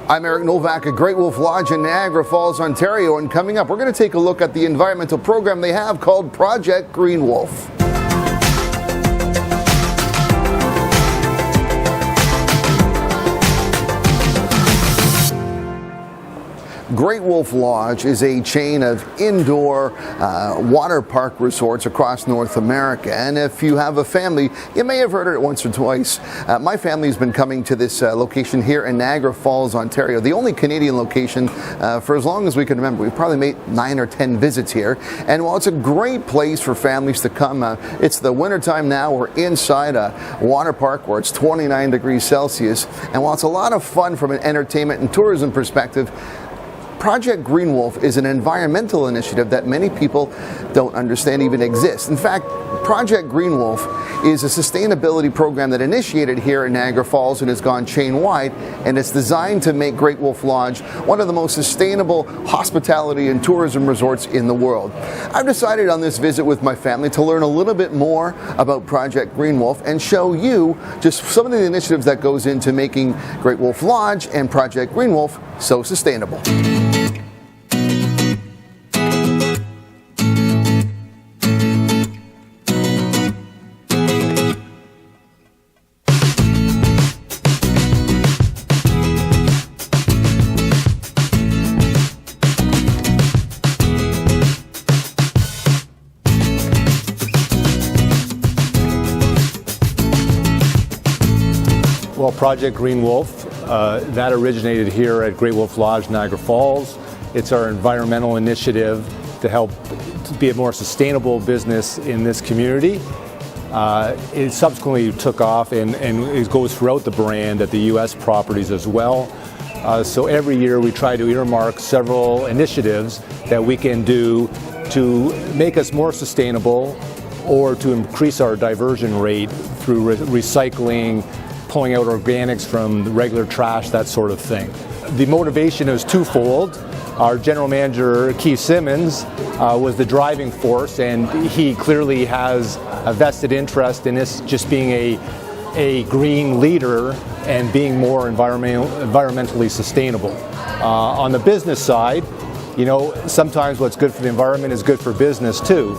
I'm Eric Novak at Great Wolf Lodge in Niagara Falls, Ontario, and coming up we're going to take a look at the environmental program they have called Project Green Wolf. Great Wolf Lodge is a chain of indoor water park resorts across North America, and if you have a family, you may have heard it once or twice. My family's been coming to this location here in Niagara Falls, Ontario, the only Canadian location for as long as we can remember. We've probably made 9 or 10 visits here, and while it's a great place for families to come, it's the wintertime now. We're inside a water park where it's 29 degrees Celsius, and while it's a lot of fun from an entertainment and tourism perspective, Project Green Wolf is an environmental initiative that many people don't understand even exists. In fact, Project Green Wolf is a sustainability program that initiated here in Niagara Falls and has gone chain-wide, and it's designed to make Great Wolf Lodge one of the most sustainable hospitality and tourism resorts in the world. I've decided on this visit with my family to learn a little bit more about Project Green Wolf and show you just some of the initiatives that goes into making Great Wolf Lodge and Project Green Wolf so sustainable. Well, Project Green Wolf, that originated here at Great Wolf Lodge, Niagara Falls. It's our environmental initiative to help to be a more sustainable business in this community. It subsequently took off and it goes throughout the brand at the U.S. properties as well. So every year we try to earmark several initiatives that we can do to make us more sustainable or to increase our diversion rate through recycling, pulling out organics from the regular trash, that sort of thing. The motivation is twofold. Our general manager, Keith Simmons, was the driving force, and he clearly has a vested interest in this just being a green leader and being more environmentally sustainable. On the business side, you know, sometimes what's good for the environment is good for business too.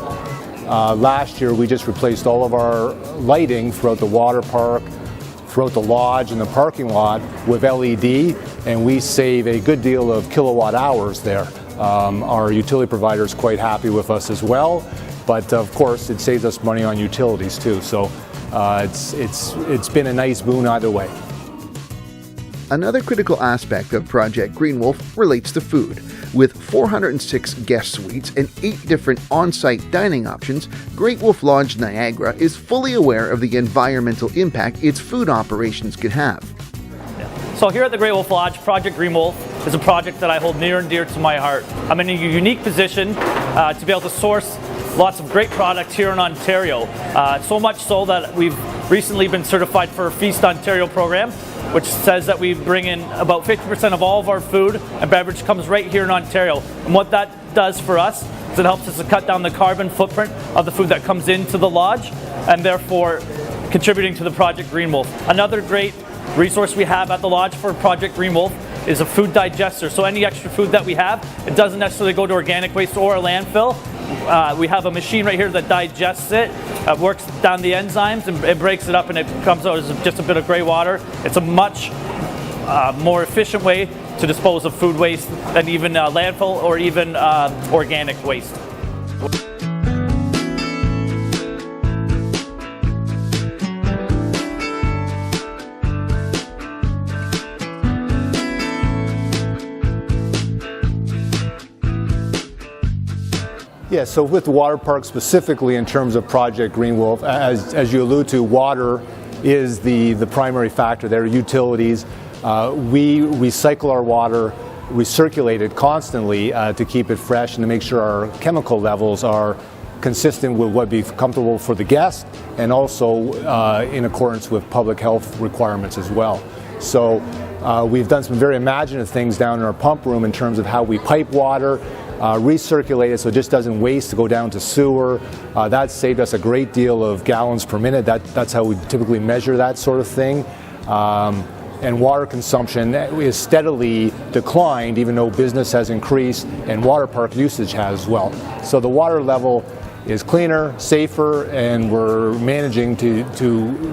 Last year we just replaced all of our lighting throughout the water park, throughout the lodge and the parking lot with LED, and we save a good deal of kilowatt hours there. Our utility provider is quite happy with us as well, but of course it saves us money on utilities too, so it's been a nice boon either way. Another critical aspect of Project Green Wolf relates to food. With 406 guest suites and 8 different on-site dining options, Great Wolf Lodge Niagara is fully aware of the environmental impact its food operations can have. So here at the Great Wolf Lodge, Project Green Wolf is a project that I hold near and dear to my heart. I'm in a unique position to be able to source lots of great products here in Ontario. So much so that we've recently been certified for a Feast Ontario program, which says that we bring in about 50% of all of our food and beverage comes right here in Ontario. And what that does for us is it helps us to cut down the carbon footprint of the food that comes into the lodge, and therefore contributing to the Project Green Wolf. Another great resource we have at the lodge for Project Green Wolf is a food digester. So any extra food that we have, it doesn't necessarily go to organic waste or a landfill. We have a machine right here that digests it, works down the enzymes, and it breaks it up, and it comes out as just a bit of gray water. It's a much more efficient way to dispose of food waste than even landfill or even organic waste. Yeah, so with the water park specifically in terms of Project Green Wolf, as you allude to, water is the primary factor there, utilities. We recycle our water, recirculate it constantly to keep it fresh and to make sure our chemical levels are consistent with what would be comfortable for the guest and also in accordance with public health requirements as well. So we've done some very imaginative things down in our pump room in terms of how we pipe water, recirculate it so it just doesn't waste to go down to sewer. That's saved us a great deal of gallons per minute. That's how we typically measure that sort of thing. and water consumption is steadily declined, even though business has increased and water park usage has as well. So the water level is cleaner, safer, and we're managing to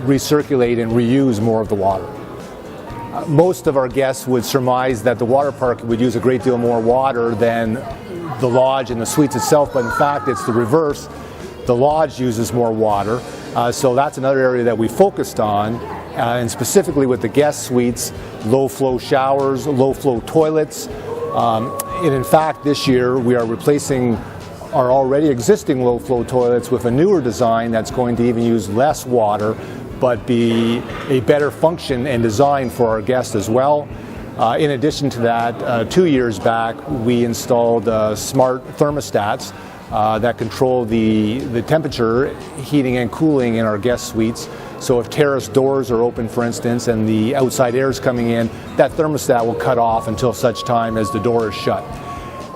recirculate and reuse more of the water. Most of our guests would surmise that the water park would use a great deal more water than the lodge and the suites itself, but in fact it's the reverse. The lodge uses more water, so that's another area that we focused on, and specifically with the guest suites, low flow showers, low flow toilets, and in fact this year we are replacing our already existing low flow toilets with a newer design that's going to even use less water but be a better function and design for our guests as well. In addition to that, 2 years back we installed smart thermostats that control the temperature, heating and cooling in our guest suites. So if terrace doors are open, for instance, and the outside air is coming in, that thermostat will cut off until such time as the door is shut.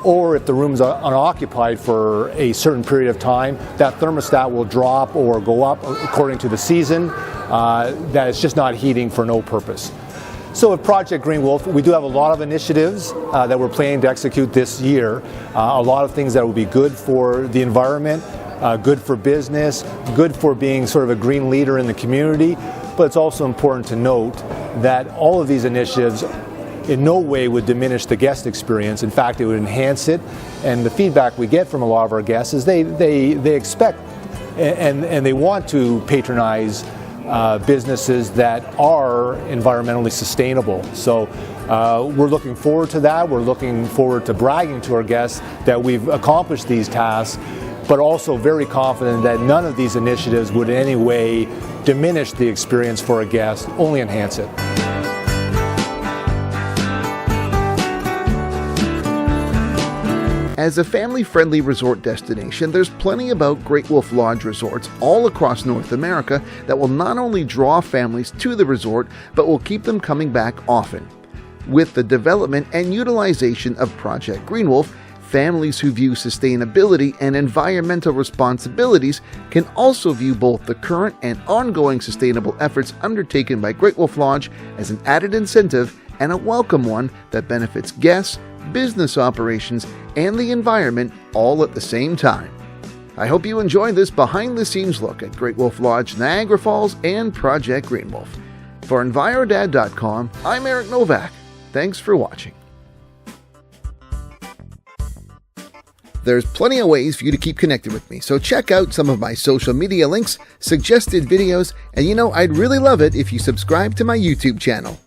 Or if the room's unoccupied for a certain period of time, that thermostat will drop or go up according to the season, that it's just not heating for no purpose. So with Project Green Wolf, we do have a lot of initiatives that we're planning to execute this year. A lot of things that will be good for the environment, good for business, good for being sort of a green leader in the community. But it's also important to note that all of these initiatives in no way would diminish the guest experience. In fact, it would enhance it. And the feedback we get from a lot of our guests is they expect and they want to patronize businesses that are environmentally sustainable. So we're looking forward to that. We're looking forward to bragging to our guests that we've accomplished these tasks, but also very confident that none of these initiatives would in any way diminish the experience for a guest, only enhance it. As a family-friendly resort destination, there's plenty about Great Wolf Lodge resorts all across North America that will not only draw families to the resort, but will keep them coming back often. With the development and utilization of Project Green Wolf, families who view sustainability and environmental responsibilities can also view both the current and ongoing sustainable efforts undertaken by Great Wolf Lodge as an added incentive and a welcome one that benefits guests, business operations, and the environment all at the same time. I hope you enjoyed this behind-the-scenes look at Great Wolf Lodge, Niagara Falls, and Project Green Wolf. For EnviroDad.com, I'm Eric Novak. Thanks for watching. There's plenty of ways for you to keep connected with me, so check out some of my social media links, suggested videos, and I'd really love it if you subscribe to my YouTube channel.